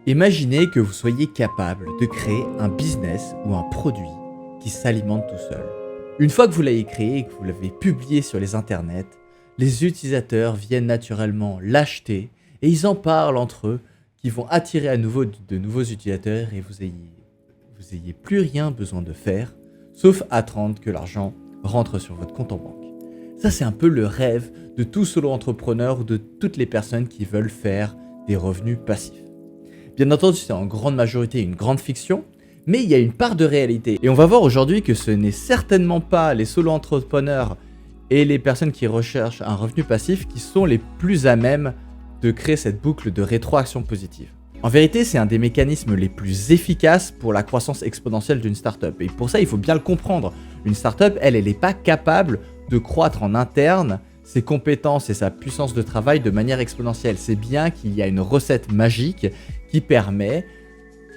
Imaginez que vous soyez capable de créer un business ou un produit qui s'alimente tout seul. Une fois que vous l'avez créé et que vous l'avez publié sur les internets, les utilisateurs viennent naturellement l'acheter et ils en parlent entre eux, qui vont attirer à nouveau de nouveaux utilisateurs et vous ayez plus rien besoin de faire, sauf attendre que l'argent rentre sur votre compte en banque. Ça, c'est un peu le rêve de tout solo-entrepreneur ou de toutes les personnes qui veulent faire des revenus passifs. Bien entendu, c'est en grande majorité une grande fiction, mais il y a une part de réalité. Et on va voir aujourd'hui que ce n'est certainement pas les solo-entrepreneurs et les personnes qui recherchent un revenu passif qui sont les plus à même de créer cette boucle de rétroaction positive. En vérité, c'est un des mécanismes les plus efficaces pour la croissance exponentielle d'une startup. Et pour ça, il faut bien le comprendre. Une startup, elle n'est pas capable de croître en interne ses compétences et sa puissance de travail de manière exponentielle. C'est bien qu'il y a une recette magique qui permet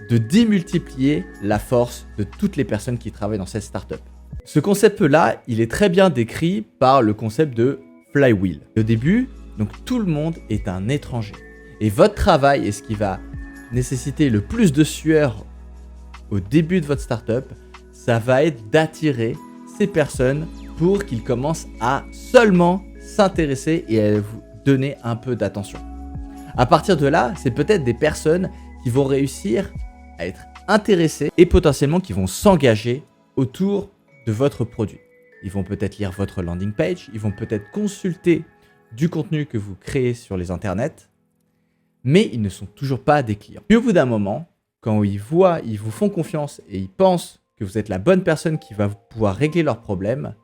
de démultiplier la force de toutes les personnes qui travaillent dans cette startup. Ce concept-là, il est très bien décrit par le concept de flywheel. Au début, donc tout le monde est un étranger. Et votre travail est ce qui va nécessiter le plus de sueur au début de votre startup, ça va être d'attirer ces personnes pour qu'ils commencent à seulement s'intéresser et à vous donner un peu d'attention. À partir de là, c'est peut-être des personnes qui vont réussir à être intéressées et potentiellement qui vont s'engager autour de votre produit. Ils vont peut-être lire votre landing page, ils vont peut-être consulter du contenu que vous créez sur les internets, mais ils ne sont toujours pas des clients. Puis au bout d'un moment, quand ils vous font confiance et ils pensent que vous êtes la bonne personne qui va pouvoir régler leurs problèmes,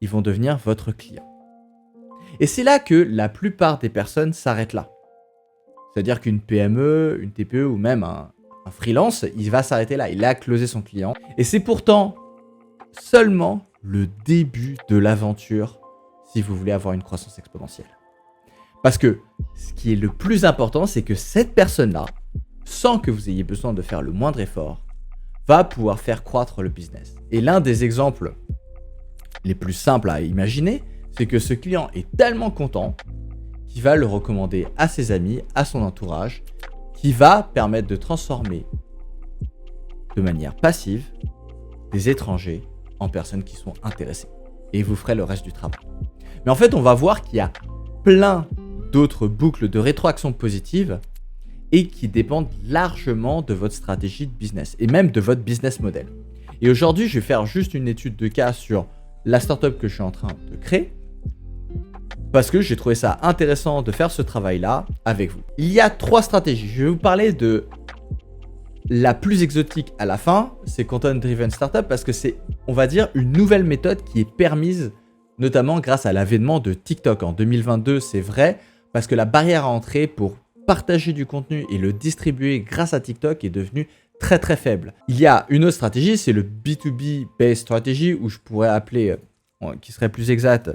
ils vont devenir votre client. Et c'est là que la plupart des personnes s'arrêtent là. C'est-à-dire qu'une PME, une TPE ou même un freelance, il va s'arrêter là. Il a closé son client. Et c'est pourtant seulement le début de l'aventure si vous voulez avoir une croissance exponentielle. Parce que ce qui est le plus important, c'est que cette personne-là, sans que vous ayez besoin de faire le moindre effort, va pouvoir faire croître le business. Et l'un des exemples les plus simples à imaginer, c'est que ce client est tellement content qu'il va le recommander à ses amis, à son entourage, qui va permettre de transformer de manière passive des étrangers en personnes qui sont intéressées. Et vous ferez le reste du travail. Mais en fait, on va voir qu'il y a plein d'autres boucles de rétroaction positive et qui dépendent largement de votre stratégie de business et même de votre business model. Et aujourd'hui, je vais faire juste une étude de cas sur la startup que je suis en train de créer parce que j'ai trouvé ça intéressant de faire ce travail-là avec vous. Il y a 3 stratégies. Je vais vous parler de la plus exotique à la fin, c'est Content Driven Startup parce que c'est, on va dire, une nouvelle méthode qui est permise notamment grâce à l'avènement de TikTok. En 2022, c'est vrai, parce que la barrière à entrer pour partager du contenu et le distribuer grâce à TikTok est devenue très très faible. Il y a une autre stratégie, c'est le B2B Based Strategy, ou je pourrais appeler, qui serait plus exact,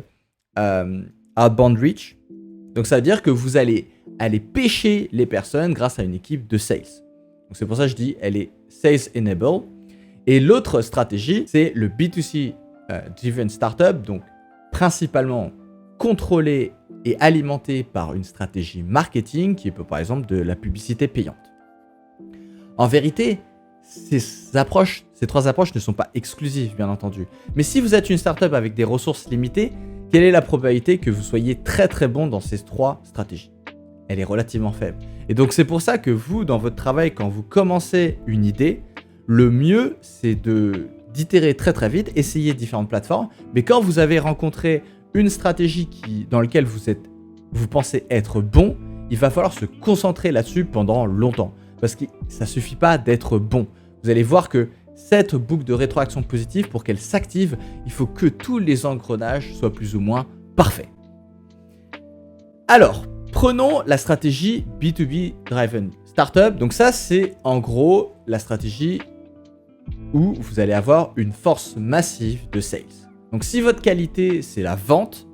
Outbound Reach. Donc ça veut dire que vous allez aller pêcher les personnes grâce à une équipe de sales. Donc c'est pour ça que je dis, elle est Sales Enable. Et l'autre stratégie, c'est le B2C Driven Startup, donc principalement contrôlé et alimenté par une stratégie marketing qui peut par exemple de la publicité payante. En vérité, ces 3 approches ne sont pas exclusives, bien entendu. Mais si vous êtes une startup avec des ressources limitées, quelle est la probabilité que vous soyez très très bon dans ces 3 stratégies? Elle est relativement faible. Et donc c'est pour ça que vous, dans votre travail, quand vous commencez une idée, le mieux c'est d'itérer très très vite, essayer différentes plateformes, mais quand vous avez rencontré une stratégie dans laquelle vous pensez être bon, il va falloir se concentrer là-dessus pendant longtemps. Parce que ça ne suffit pas d'être bon. Vous allez voir que cette boucle de rétroaction positive, pour qu'elle s'active, il faut que tous les engrenages soient plus ou moins parfaits. Alors, prenons la stratégie B2B Driven Startup. Donc ça, c'est en gros la stratégie où vous allez avoir une force massive de sales. Donc si votre qualité, c'est la vente,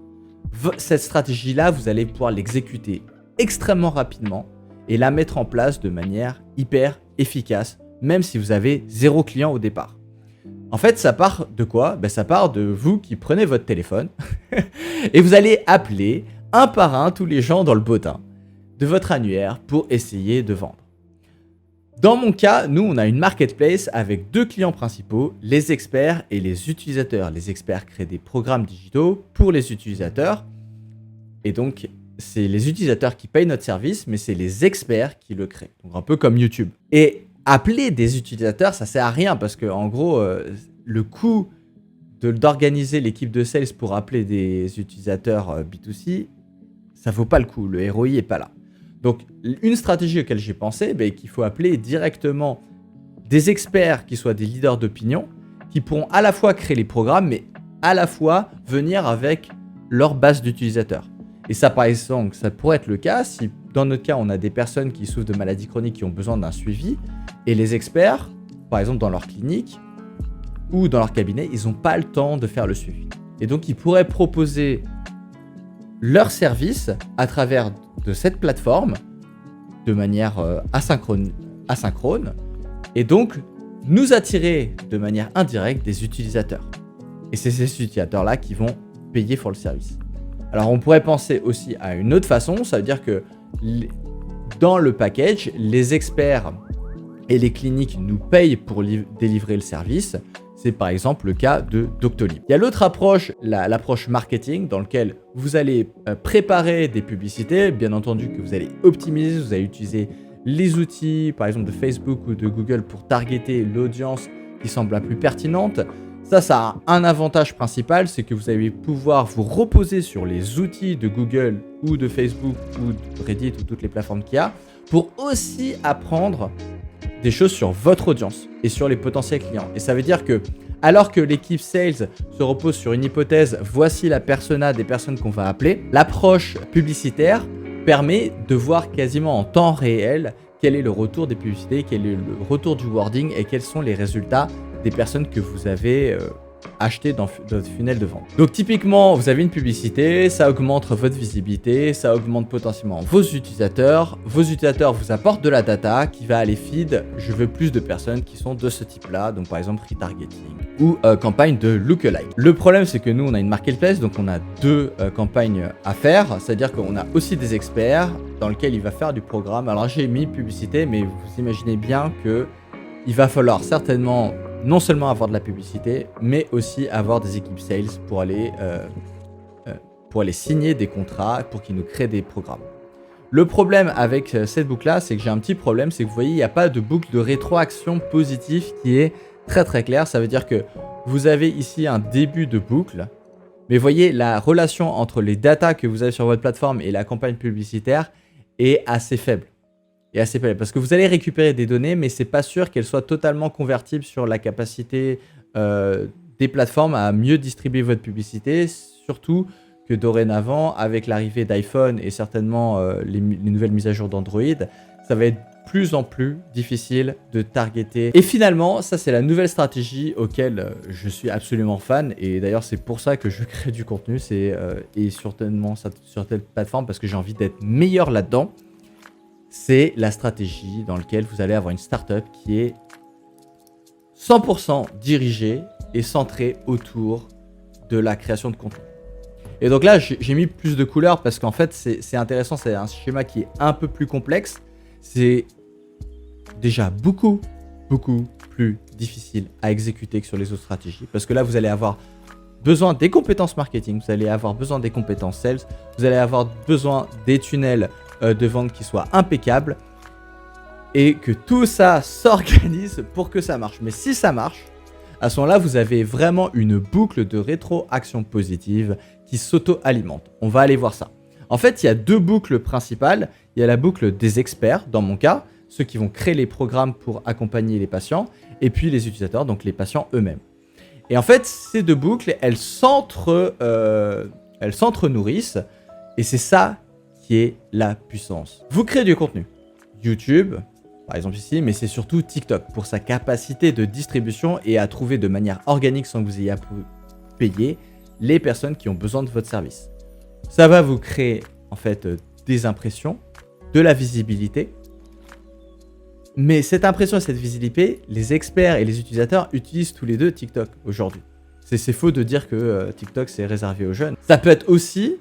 cette stratégie-là, vous allez pouvoir l'exécuter extrêmement rapidement et la mettre en place de manière hyper efficace, même si vous avez 0 client au départ. En fait, ça part de quoi? Ça part de vous qui prenez votre téléphone et vous allez appeler un par un tous les gens dans le bottin de votre annuaire pour essayer de vendre. Dans mon cas, nous, on a une marketplace avec 2 clients principaux, les experts et les utilisateurs. Les experts créent des programmes digitaux pour les utilisateurs. Et donc, c'est les utilisateurs qui payent notre service, mais c'est les experts qui le créent. Donc, un peu comme YouTube. Et appeler des utilisateurs, ça sert à rien parce que, en gros, le coût d'organiser l'équipe de sales pour appeler des utilisateurs B2C, ça vaut pas le coup. Le ROI est pas là. Donc, une stratégie auquel j'ai pensé, qu'il faut appeler directement des experts qui soient des leaders d'opinion, qui pourront à la fois créer les programmes, mais à la fois venir avec leur base d'utilisateurs. Et ça, par exemple, ça pourrait être le cas si, dans notre cas, on a des personnes qui souffrent de maladies chroniques qui ont besoin d'un suivi, et les experts, par exemple dans leur clinique ou dans leur cabinet, ils n'ont pas le temps de faire le suivi. Et donc, ils pourraient proposer leur service à travers de cette plateforme de manière asynchrone et donc nous attirer de manière indirecte des utilisateurs. Et c'est ces utilisateurs-là qui vont payer pour le service. Alors on pourrait penser aussi à une autre façon, ça veut dire que dans le package, les experts et les cliniques nous payent pour délivrer le service. C'est par exemple le cas de Doctolib. Il y a l'autre approche, l'approche marketing, dans laquelle vous allez préparer des publicités, bien entendu que vous allez optimiser, vous allez utiliser les outils, par exemple de Facebook ou de Google pour targeter l'audience qui semble la plus pertinente. Ça a un avantage principal, c'est que vous allez pouvoir vous reposer sur les outils de Google ou de Facebook ou de Reddit ou toutes les plateformes qu'il y a pour aussi apprendre des choses sur votre audience et sur les potentiels clients. Et ça veut dire que, alors que l'équipe sales se repose sur une hypothèse, voici la persona des personnes qu'on va appeler, l'approche publicitaire permet de voir quasiment en temps réel quel est le retour des publicités, quel est le retour du wording et quels sont les résultats des personnes que vous avez achetées dans votre funnel de vente. Donc typiquement, vous avez une publicité, ça augmente votre visibilité, ça augmente potentiellement vos utilisateurs vous apportent de la data qui va aller feed, je veux plus de personnes qui sont de ce type-là, donc par exemple retargeting ou campagne de lookalike. Le problème, c'est que nous, on a une marketplace, donc on a 2 campagnes à faire, c'est-à-dire qu'on a aussi des experts dans lesquels il va faire du programme. Alors j'ai mis publicité, mais vous imaginez bien que il va falloir certainement non seulement avoir de la publicité, mais aussi avoir des équipes sales pour aller signer des contrats, pour qu'ils nous créent des programmes. Le problème avec cette boucle-là, c'est que j'ai un petit problème, c'est que vous voyez, il n'y a pas de boucle de rétroaction positive qui est très très claire. Ça veut dire que vous avez ici un début de boucle, mais vous voyez, la relation entre les datas que vous avez sur votre plateforme et la campagne publicitaire est assez faible. Parce que vous allez récupérer des données, mais c'est pas sûr qu'elles soient totalement convertibles sur la capacité des plateformes à mieux distribuer votre publicité, surtout que dorénavant, avec l'arrivée d'iPhone et certainement les nouvelles mises à jour d'Android, ça va être plus en plus difficile de targeter. Et finalement, ça c'est la nouvelle stratégie auquel je suis absolument fan, et d'ailleurs c'est pour ça que je crée du contenu, et certainement sur telle plateforme, parce que j'ai envie d'être meilleur là-dedans. C'est la stratégie dans laquelle vous allez avoir une startup qui est 100% dirigée et centrée autour de la création de contenu. Et donc là, j'ai mis plus de couleurs parce qu'en fait, c'est intéressant, c'est un schéma qui est un peu plus complexe. C'est déjà beaucoup plus difficile à exécuter que sur les autres stratégies. Parce que là, vous allez avoir besoin des compétences marketing, vous allez avoir besoin des compétences sales, vous allez avoir besoin des tunnels de vente qui soient impeccables et que tout ça s'organise pour que ça marche. Mais si ça marche, à ce moment-là, vous avez vraiment une boucle de rétroaction positive qui s'auto-alimente. On va aller voir ça. En fait, il y a 2 boucles principales. Il y a la boucle des experts, dans mon cas, ceux qui vont créer les programmes pour accompagner les patients, et puis les utilisateurs, donc les patients eux-mêmes. Et en fait, ces 2 boucles, elles s'entre-nourrissent, et c'est ça qui est la puissance. Vous créez du contenu. YouTube, par exemple ici, mais c'est surtout TikTok, pour sa capacité de distribution et à trouver de manière organique, sans que vous ayez à payer, les personnes qui ont besoin de votre service. Ça va vous créer, en fait, des impressions, de la visibilité. Mais cette impression et cette visibilité, les experts et les utilisateurs utilisent tous les 2 TikTok aujourd'hui. C'est faux de dire que TikTok c'est réservé aux jeunes. Ça peut être aussi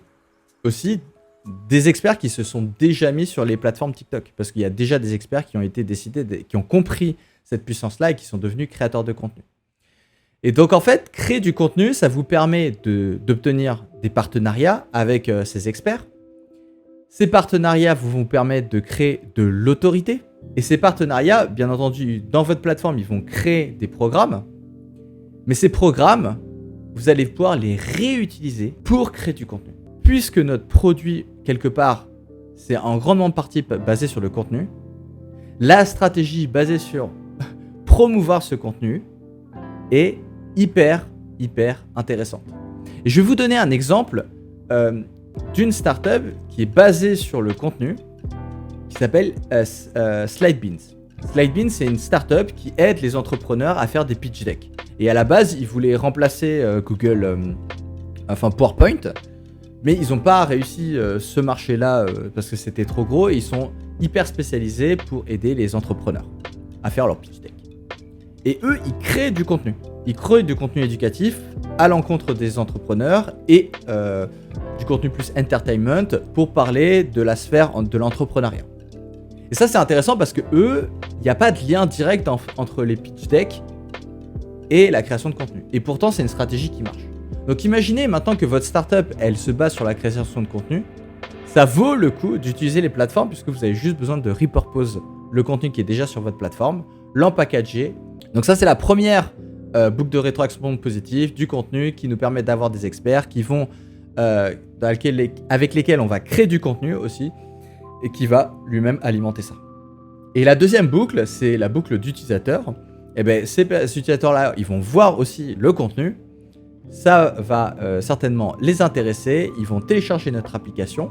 des experts qui se sont déjà mis sur les plateformes TikTok. Parce qu'il y a déjà des experts qui ont été décidés, qui ont compris cette puissance-là et qui sont devenus créateurs de contenu. Et donc en fait, créer du contenu, ça vous permet d'obtenir des partenariats avec ces experts. Ces partenariats vous permettre de créer de l'autorité. Et ces partenariats, bien entendu, dans votre plateforme, ils vont créer des programmes. Mais ces programmes, vous allez pouvoir les réutiliser pour créer du contenu. Puisque notre produit, quelque part, c'est en grande partie basé sur le contenu, la stratégie basée sur promouvoir ce contenu est hyper intéressante. Et je vais vous donner un exemple d'une startup qui est basée sur le contenu, qui s'appelle Slidebeans. Slidebeans, c'est une startup qui aide les entrepreneurs à faire des pitch decks. Et à la base, ils voulaient remplacer PowerPoint, mais ils n'ont pas réussi ce marché-là parce que c'était trop gros et ils sont hyper spécialisés pour aider les entrepreneurs à faire leur pitch deck. Et eux, ils créent du contenu. Ils créent du contenu éducatif à l'encontre des entrepreneurs et du contenu plus entertainment pour parler de la sphère de l'entrepreneuriat. Et ça, c'est intéressant parce que eux, il n'y a pas de lien direct entre les pitch decks et la création de contenu. Et pourtant, c'est une stratégie qui marche. Donc imaginez maintenant que votre startup, elle se base sur la création de contenu. Ça vaut le coup d'utiliser les plateformes puisque vous avez juste besoin de repurpose le contenu qui est déjà sur votre plateforme, l'empackager. Donc ça, c'est la première boucle de rétroaction positive du contenu qui nous permet d'avoir des experts qui vont, avec lesquels on va créer du contenu aussi et qui va lui-même alimenter ça. Et la deuxième boucle, c'est la boucle d'utilisateurs. Et bien, ces utilisateurs-là, ils vont voir aussi le contenu. Ça va certainement les intéresser. Ils vont télécharger notre application.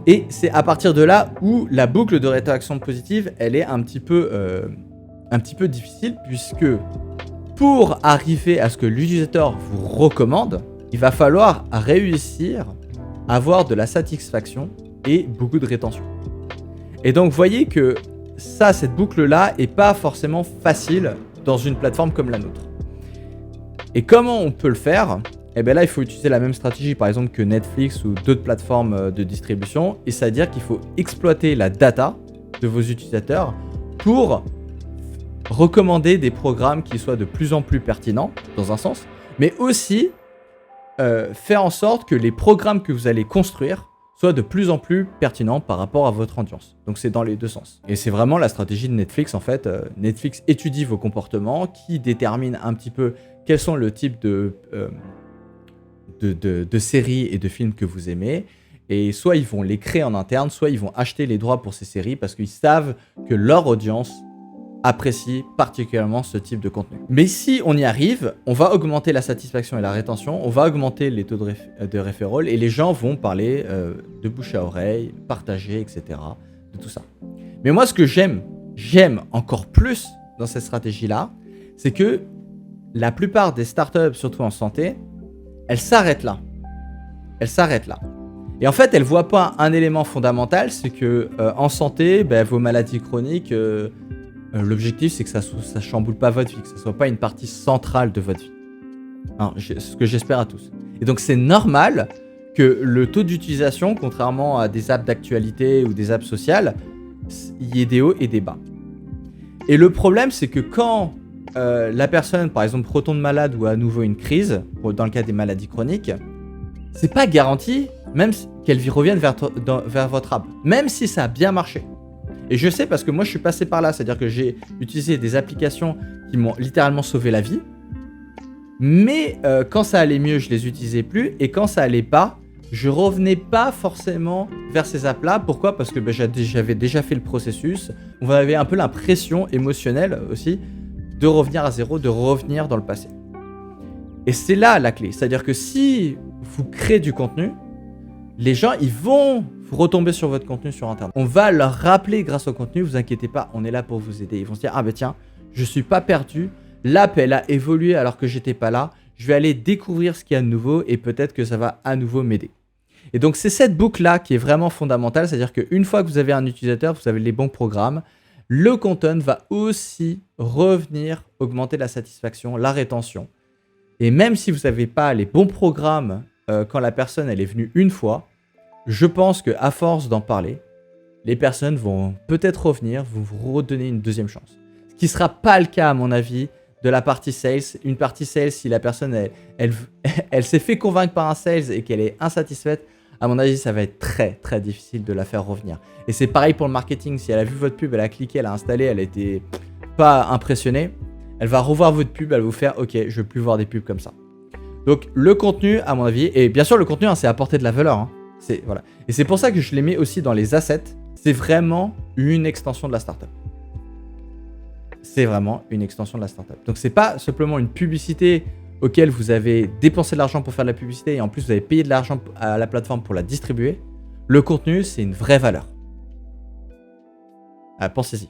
Et c'est à partir de là où la boucle de rétroaction positive, elle est un petit peu difficile puisque pour arriver à ce que l'utilisateur vous recommande, il va falloir réussir à avoir de la satisfaction et beaucoup de rétention. Et donc, vous voyez que ça, cette boucle-là, est pas forcément facile dans une plateforme comme la nôtre. Et comment on peut le faire ? Eh bien là, il faut utiliser la même stratégie, par exemple, que Netflix ou d'autres plateformes de distribution. Et c'est-à-dire qu'il faut exploiter la data de vos utilisateurs pour recommander des programmes qui soient de plus en plus pertinents, dans un sens, mais aussi faire en sorte que les programmes que vous allez construire soient de plus en plus pertinents par rapport à votre audience. Donc c'est dans les deux sens. Et c'est vraiment la stratégie de Netflix en fait. Netflix étudie vos comportements, qui détermine un petit peu quels sont le type de séries et de films que vous aimez. Et soit ils vont les créer en interne, soit ils vont acheter les droits pour ces séries parce qu'ils savent que leur audience apprécie particulièrement ce type de contenu. Mais si on y arrive, on va augmenter la satisfaction et la rétention, on va augmenter les taux de referral et les gens vont parler de bouche à oreille, partager, etc. de tout ça. Mais moi, ce que j'aime encore plus dans cette stratégie-là, c'est que la plupart des startups, surtout en santé, elles s'arrêtent là. Et en fait, elles ne voient pas un élément fondamental, c'est que en santé, vos maladies chroniques, l'objectif, c'est que ça ne chamboule pas votre vie, que ça ne soit pas une partie centrale de votre vie. C'est ce que j'espère à tous. Et donc, c'est normal que le taux d'utilisation, contrairement à des apps d'actualité ou des apps sociales, il y ait des hauts et des bas. Et le problème, c'est que quand la personne, par exemple, retombe malade ou a à nouveau une crise, dans le cas des maladies chroniques, c'est pas garanti, même qu'elle revienne vers votre app, même si ça a bien marché. Et je sais parce que moi je suis passé par là, c'est-à-dire que j'ai utilisé des applications qui m'ont littéralement sauvé la vie. Mais quand ça allait mieux, je les utilisais plus. Et quand ça allait pas, je revenais pas forcément vers ces apps-là. Pourquoi ? Parce que j'avais déjà fait le processus. On avait un peu l'impression émotionnelle aussi de revenir à zéro, de revenir dans le passé. Et c'est là la clé. C'est-à-dire que si vous créez du contenu, les gens, ils vont retomber sur votre contenu sur Internet. On va leur rappeler grâce au contenu, vous inquiétez pas, on est là pour vous aider. Ils vont se dire, ah ben tiens, je suis pas perdu, l'app elle a évolué alors que j'étais pas là, je vais aller découvrir ce qu'il y a de nouveau et peut-être que ça va à nouveau m'aider. Et donc c'est cette boucle-là qui est vraiment fondamentale, c'est-à-dire qu'une fois que vous avez un utilisateur, vous avez les bons programmes, le content va aussi revenir augmenter la satisfaction, la rétention. Et même si vous n'avez pas les bons programmes quand la personne elle est venue une fois, je pense qu'à force d'en parler, les personnes vont peut-être revenir, vous redonner une deuxième chance. Ce qui ne sera pas le cas, à mon avis, de la partie sales. Une partie sales, si la personne, elle s'est fait convaincre par un sales et qu'elle est insatisfaite, à mon avis, ça va être très, très difficile de la faire revenir. Et c'est pareil pour le marketing. Si elle a vu votre pub, elle a cliqué, elle a installé, elle était pas impressionnée, elle va revoir votre pub, elle va vous faire « Ok, je veux plus voir des pubs comme ça ». Donc, le contenu, à mon avis, et bien sûr, le contenu, hein, c'est apporter de la valeur. Hein. Voilà. Et c'est pour ça que je les mets aussi dans les assets. C'est vraiment une extension de la startup. C'est vraiment une extension de la startup. Donc, c'est pas simplement une publicité auquel vous avez dépensé de l'argent pour faire de la publicité et en plus, vous avez payé de l'argent à la plateforme pour la distribuer. Le contenu, c'est une vraie valeur. Pensez-y.